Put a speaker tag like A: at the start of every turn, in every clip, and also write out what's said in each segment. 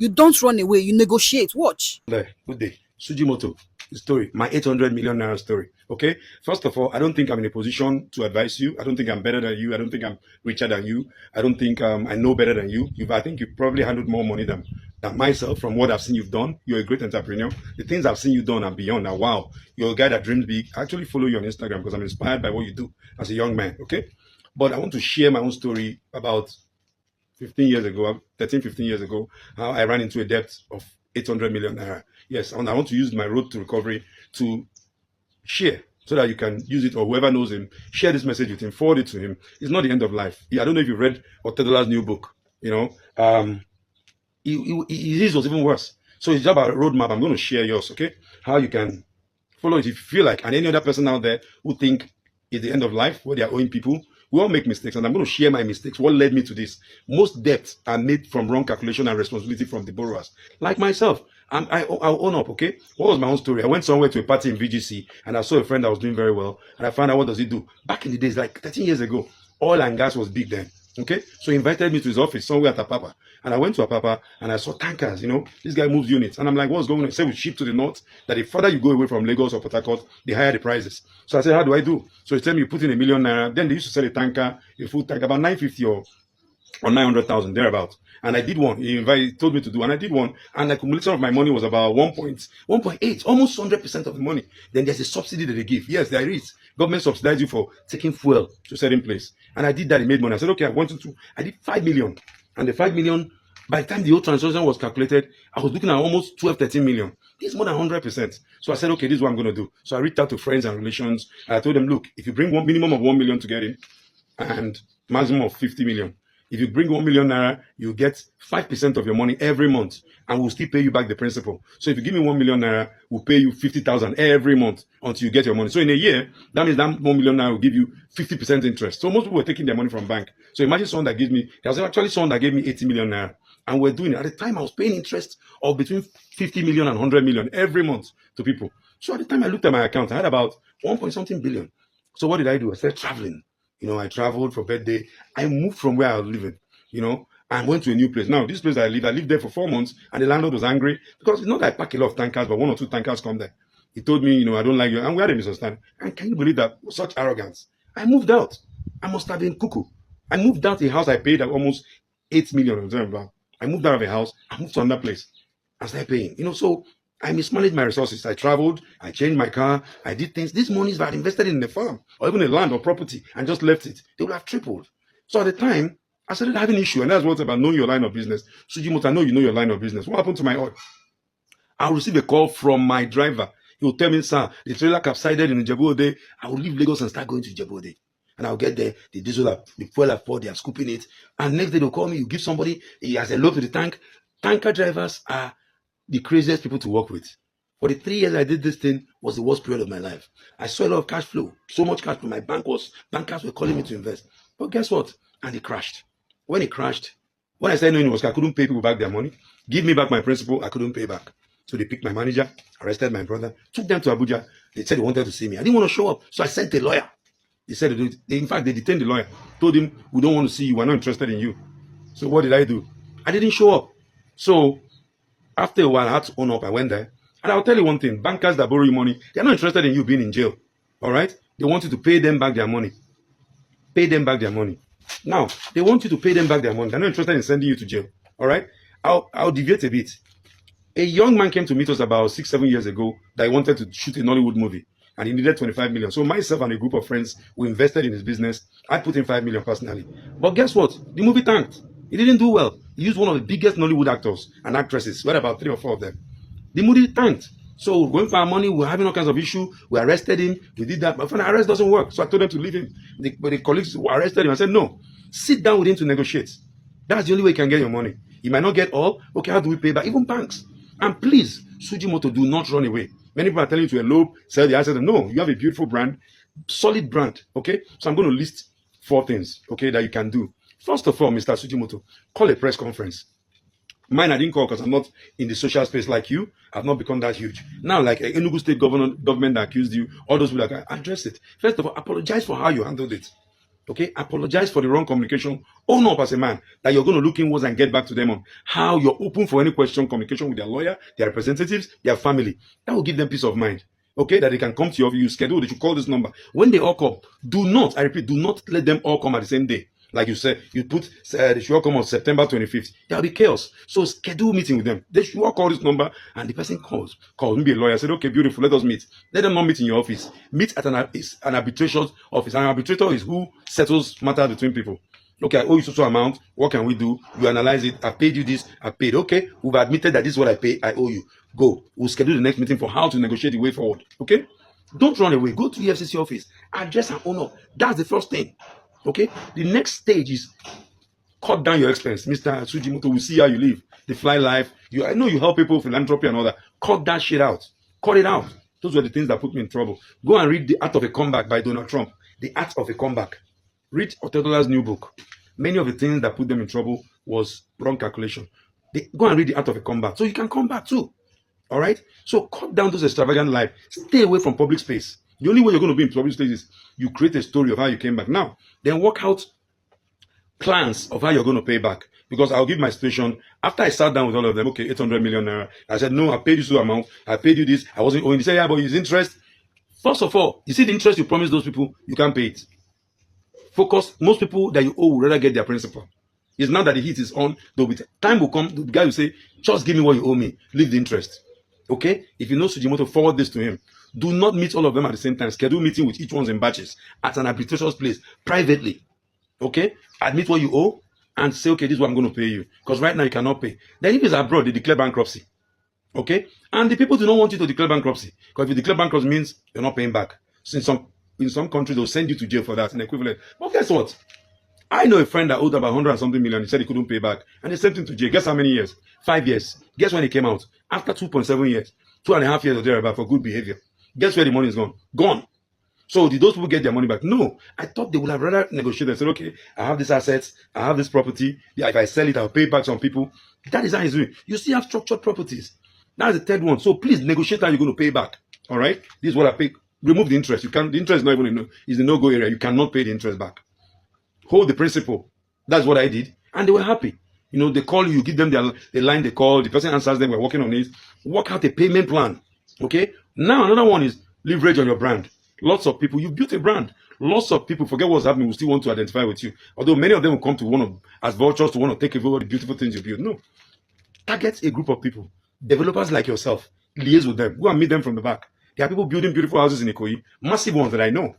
A: You don't run away. You negotiate. Watch.
B: Good day. Sujimoto, the story, my 800 million naira story. Okay. First of all, I don't think I'm in a position to advise you. I don't think I'm better than you. I don't think I'm richer than you. I don't think I know better than you. I think you've probably handled more money than myself from what I've seen you've done. You're a great entrepreneur. The things I've seen you done are beyond. Now, wow, you're a guy that dreams big. I actually follow you on Instagram because I'm inspired by what you do as a young man. Okay. But I want to share my own story about 15 years ago, 13, 15 years ago, how I ran into a debt of 800 million naira. Yes, and I want to use my road to recovery to share so that you can use it, or whoever knows him, share this message with him, forward it to him. It's not the end of life. I don't know if you read Otedola's new book, his was even worse. So it's just about a roadmap. I'm going to share yours, okay? How you can follow it if you feel like, and any other person out there who think it's the end of life, where they are owing people. We all make mistakes, and I'm going to share my mistakes. What led me to this? Most debts are made from wrong calculation and responsibility from the borrowers. Like myself, I'll own up, okay? What was my own story? I went somewhere to a party in VGC, and I saw a friend that was doing very well, and I found out what does he do. Back in the days, like 13 years ago, oil and gas was big then. Okay, so he invited me to his office somewhere at Apapa, and I went to Apapa and I saw tankers. This guy moves units, and I'm like, what's going on? He said we ship to the north. That the further you go away from Lagos or Port Harcourt, the higher the prices. So I said, how do I do? So he told me you put in 1 million naira. Then they used to sell a tanker, a full tanker, about 950 or 900,000 thereabout. And I did one. He told me to do, and I did one. And the accumulation of my money was about 1.8, almost 100% of the money. Then there's a subsidy that they give. Yes, there is. Government subsidize you for taking fuel to a certain place. And I did that. It made money. I said, okay, I did 5 million. And the 5 million, by the time the whole transaction was calculated, I was looking at almost 12, 13 million. This is more than 100%. So I said, okay, this is what I'm going to do. So I reached out to friends and relations. And I told them, look, if you bring one minimum of 1 million to get in, and maximum of 50 million, if you bring 1 million naira, you get 5% of your money every month, and we'll still pay you back the principal. So if you give me 1 million naira, we'll pay you 50,000 every month until you get your money. So in a year, that means that 1 million naira will give you 50% interest. So most people were taking their money from bank. So imagine someone that gave me, there was actually someone that gave me 80 million naira, and we're doing it. At the time, I was paying interest of between 50 million and 100 million every month to people. So at the time I looked at my account, I had about 1 point something billion. So what did I do? I started traveling. I traveled for birthday. I moved from where I was living, and went to a new place. Now, this place I lived there for 4 months, and the landlord was angry because it's not that I pack a lot of tankers, but 1 or 2 tankers come there. He told me, I don't like you, and we had a misunderstanding. And can you believe that? Such arrogance. I moved out. I must have been cuckoo. I moved out a house I paid at almost 8 million. I moved out of a house. I moved to another place. I started paying. So I mismanaged my resources. I traveled, I changed my car, I did things. These monies that I invested in the farm or even a land or property and just left it, they would have tripled. So at the time, I started having an issue, and that's what's about knowing your line of business. Sujimoto, I know you know your line of business. What happened to my oil? I'll receive a call from my driver. He will tell me, sir, the trailer capsized in Ijebu-Ode. I will leave Lagos and start going to Ijebu-Ode. And I'll get there, the diesel, the fuel I've poured, they are scooping it. And next day they'll call me, you give somebody, he has a load to the tank. Tanker drivers are the craziest people to work with. For the 3 years I did this thing was the worst period of my life. I saw a lot of cash flow, so much cash flow. My bankers were calling me to invest. But guess what? And it crashed. When it crashed, when I started knowing it was I couldn't pay people back their money, give me back my principal, I couldn't pay back. So they picked my manager, arrested my brother, took them to Abuja. They said they wanted to see me. I didn't want to show up, so I sent a lawyer. They said, in fact, they detained the lawyer, told him, we don't want to see you, we're not interested in you. So what did I do? I didn't show up. So after a while, I had to own up. I went there. And I'll tell you one thing, bankers that borrow you money, they're not interested in you being in jail. All right? They want you to pay them back their money. Pay them back their money. Now, they want you to pay them back their money. They're not interested in sending you to jail. All right? I'll deviate a bit. A young man came to meet us about 6, 7 years ago that he wanted to shoot a Nollywood movie. And he needed 25 million. So myself and a group of friends, we invested in his business. I put in 5 million personally. But guess what? The movie tanked. He didn't do well. He used one of the biggest Nollywood actors and actresses. We had about 3 or 4 of them. The movie tanked. So we're going for our money. We're having all kinds of issues. We arrested him. We did that. But the arrest doesn't work. So I told them to leave him. But the colleagues who arrested him, I said, no. Sit down with him to negotiate. That's the only way you can get your money. You might not get all. Okay, how do we pay back? Even banks. And please, Sujimoto, do not run away. Many people are telling you to elope, sell the assets. No, you have a beautiful brand, solid brand. Okay, so I'm going to list 4 things, okay, that you can do. First of all, Mr. Sujimoto, call a press conference. Mine, I didn't call because I'm not in the social space like you. I've not become that huge. Now, like Enugu State government that accused you, all those people that address it. First of all, apologize for how you handled it. Okay, apologize for the wrong communication. Own up as a man that you're going to look inwards and get back to them on how you're open for any question, communication with their lawyer, their representatives, their family. That will give them peace of mind. Okay, that they can come to your view schedule. They should call this number. When they all come, do not, I repeat, do not let them all come at the same day. Like you said, you put they should all come on September 25th. There'll be chaos. So schedule meeting with them. They should all call this number, and the person calls. Maybe a lawyer said, okay, beautiful, let us meet. Let them not meet in your office. Meet at an arbitrator's office. An arbitrator is who settles matters between people. Okay, I owe you so amount. What can we do? You analyze it. I paid you this. I paid. Okay, we've admitted that this is what I pay. I owe you. Go. We'll schedule the next meeting for how to negotiate the way forward. Okay? Don't run away. Go to the FCC office. Address and honor. That's the first thing. Okay? The next stage is cut down your expense. Mr. Sujimoto, we'll see how you live. The fly life. I know you help people, philanthropy and all that. Cut that shit out. Cut it out. Those were the things that put me in trouble. Go and read The Art of a Comeback by Donald Trump. The Art of a Comeback. Read Otedola's new book. Many of the things that put them in trouble was wrong calculation. Go and read The Art of a Comeback. So you can come back too. All right? So cut down those extravagant life. Stay away from public space. The only way you're going to be in public space is you create a story of how you came back. Now, then work out plans of how you're going to pay back. Because I'll give my situation. After I sat down with all of them, okay, 800 million naira. I said, no, I paid you so amount. I paid you this. I wasn't owing. They said, yeah, but it's interest. First of all, you see the interest you promised those people, you can't pay it. Focus. Most people that you owe will rather get their principal. It's now that the heat is on. Time will come. The guy will say, just give me what you owe me. Leave the interest. Okay? If you know Sujimoto, forward this to him. Do not meet all of them at the same time. Schedule meeting with each one in batches at an arbitrator's place, privately. Okay? Admit what you owe and say, okay, this is what I'm going to pay you. Because right now you cannot pay. Then if it's abroad, they declare bankruptcy. Okay? And the people do not want you to declare bankruptcy. Because if you declare bankruptcy, it means you're not paying back. So in some countries, they'll send you to jail for that, an equivalent. But guess what? I know a friend that owed about 100 and something million. He said he couldn't pay back. And they sent him to jail. Guess how many years? 5 years. Guess when he came out? After 2.7 years. 2.5 years or thereabout for good behavior. Guess where the money is gone? Gone. So did those people get their money back? No. I thought they would have rather negotiated and said, okay, I have these assets. I have this property. Yeah, if I sell it, I'll pay back some people. That is how he's doing. You still have structured properties. That's the third one. So please negotiate how you're going to pay back. All right? This is what I pay. Remove the interest. The interest is not even is the no-go area. You cannot pay the interest back. Hold the principal. That's what I did. And they were happy. You know, they call you, give them the line they call, the person answers them, we're working on it. Work out a payment plan. Okay? Now, another one is leverage on your brand. Lots of people, you built a brand. Lots of people, forget what's happening, will still want to identify with you. Although many of them will come to as vultures to want to take over the beautiful things you build. No. Target a group of people. Developers like yourself. Liaise with them. Go and meet them from the back. There are people building beautiful houses in Ikoyi. Massive ones that I know.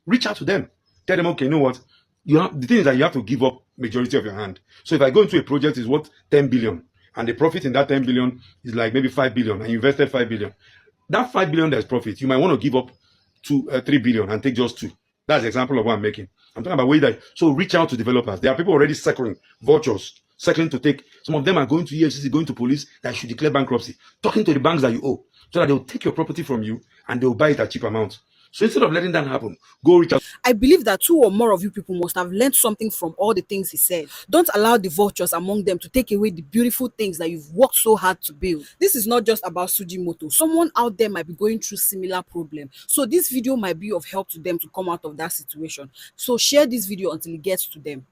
B: Reach out to them. Tell them, okay, you know what? The thing is that you have to give up majority of your hand. So if I go into a project is worth 10 billion and the profit in that 10 billion is like maybe 5 billion and you invested 5 billion. That 5 billion that's profit, you might want to give up 3 billion and take just 2. That's the example of what I'm making. I'm talking about way that. So reach out to developers. There are people already circling, vultures, circling to take. Some of them are going to EFCC, going to police that should declare bankruptcy, talking to the banks that you owe, so that they'll take your property from you and they'll buy it at cheap amounts. So instead of letting that happen, go reach out.
A: I believe that 2 or more of you people must have learned something from all the things he said. Don't allow the vultures among them to take away the beautiful things that you've worked so hard to build. This is not just about Sujimoto. Someone out there might be going through similar problem. So this video might be of help to them to come out of that situation. So share this video until it gets to them.